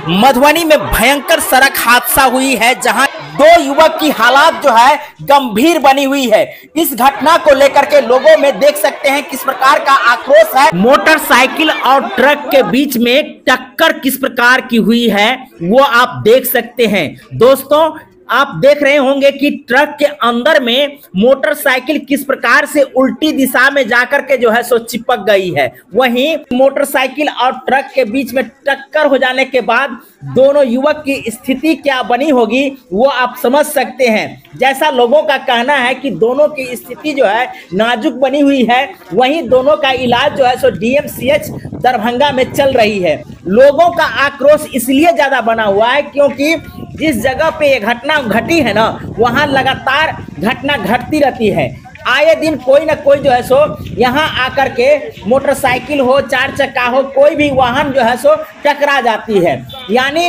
मधुबनी में भयंकर सड़क हादसा हुई है, जहां दो युवक की हालात जो है गंभीर बनी हुई है। इस घटना को लेकर के लोगों में देख सकते हैं किस प्रकार का आक्रोश है। मोटरसाइकिल और ट्रक के बीच में टक्कर किस प्रकार की हुई है वो आप देख सकते हैं। दोस्तों, आप देख रहे होंगे कि ट्रक के अंदर में मोटरसाइकिल किस प्रकार से उल्टी दिशा में जाकर के जो है सो चिपक गई है। वहीं मोटरसाइकिल और ट्रक के बीच में टक्कर हो जाने के बाद दोनों युवक की स्थिति क्या बनी होगी वो आप समझ सकते हैं। जैसा लोगों का कहना है कि दोनों की स्थिति जो है नाजुक बनी हुई है। वहीं दोनों का इलाज जो है सो DMCH दरभंगा में चल रही है। लोगों का आक्रोश इसलिए ज्यादा बना हुआ है क्योंकि जिस जगह पे ये घटना घटी है ना, वहां लगातार घटना घटती रहती है। आए दिन कोई ना कोई जो है सो यहाँ आकर के मोटरसाइकिल हो, चार चक्का हो, कोई भी वाहन जो है सो टकरा जाती है। यानी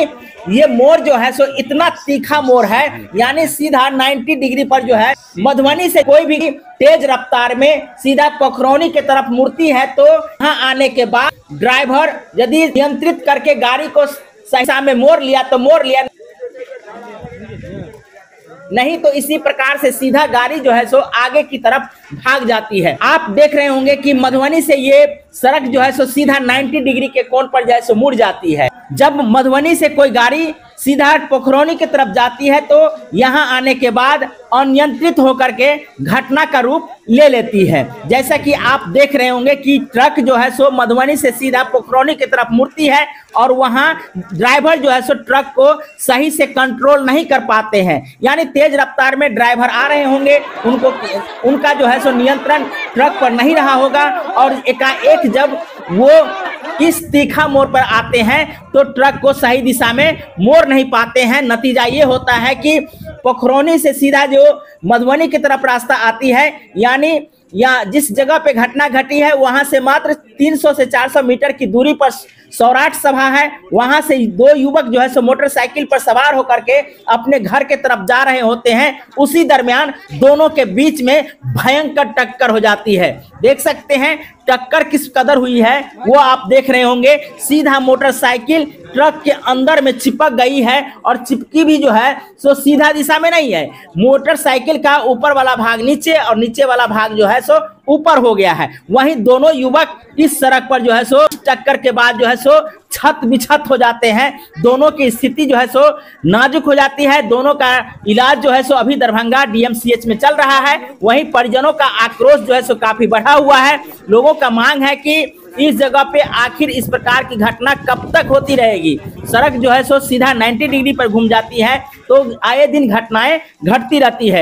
ये मोड़ जो है सो इतना तीखा मोड़ है, यानी सीधा 90 डिग्री पर जो है मधुबनी से कोई भी तेज रफ्तार में सीधा पोखरौनी की तरफ मुड़ती है, तो यहाँ आने के बाद ड्राइवर यदि नियंत्रित करके गाड़ी को सही दिशा में मोड़ लिया तो मोड़ लिया, नहीं तो इसी प्रकार से सीधा गाड़ी जो है सो आगे की तरफ भाग जाती है। आप देख रहे होंगे कि मधुबनी से ये सड़क जो है सो सीधा 90 डिग्री के कोण पर जो है सो मुड़ जाती है। जब मधुबनी से कोई गाड़ी सीधा पोखरौनी की तरफ जाती है तो यहाँ आने के बाद अनियंत्रित होकर के घटना का रूप ले लेती है। जैसा कि आप देख रहे होंगे कि ट्रक जो है सो मधुबनी से सीधा पोखरौनी की तरफ मुड़ती है और वहाँ ड्राइवर जो है सो ट्रक को सही से कंट्रोल नहीं कर पाते हैं। यानी तेज रफ्तार में ड्राइवर आ रहे होंगे, उनका जो है सो नियंत्रण ट्रक पर नहीं रहा होगा और एकाएक जब वो इस तीखा मोड़ पर आते हैं तो ट्रक को सही दिशा में मोड़ नहीं पाते हैं। नतीजा ये होता है कि पोखरौनी से सीधा जो मधुबनी की तरफ रास्ता आती है, यानी या जिस जगह पे घटना घटी है वहां से मात्र 300 से 400 मीटर की दूरी पर सौराठ सभा है। वहां से दो युवक जो है सो मोटरसाइकिल पर सवार होकर के अपने घर के तरफ जा रहे होते हैं। उसी दरमियान दोनों के बीच में भयंकर टक्कर हो जाती है। देख सकते हैं टक्कर किस कदर हुई है वो आप देख रहे होंगे। सीधा मोटरसाइकिल ट्रक के अंदर में चिपक गई है और चिपकी भी जो है सो सीधा दिशा में नहीं है। मोटरसाइकिल का ऊपर वाला भाग नीचे और नीचे वाला भाग जो है सो ऊपर हो गया है। वहीं दोनों युवक इस सड़क पर जो है सो टक्कर के बाद जो है सो छत बिछत हो जाते हैं। दोनों की स्थिति जो है सो नाजुक हो जाती है। दोनों का इलाज जो है सो अभी दरभंगा DMCH में चल रहा है। वहीं परिजनों का आक्रोश जो है सो काफी बढ़ा हुआ है। लोगों का मांग है कि इस जगह पे आखिर इस प्रकार की घटना कब तक होती रहेगी। सड़क जो है सो सीधा 90 डिग्री पर घूम जाती है तो आए दिन घटनाएं घटती रहती है।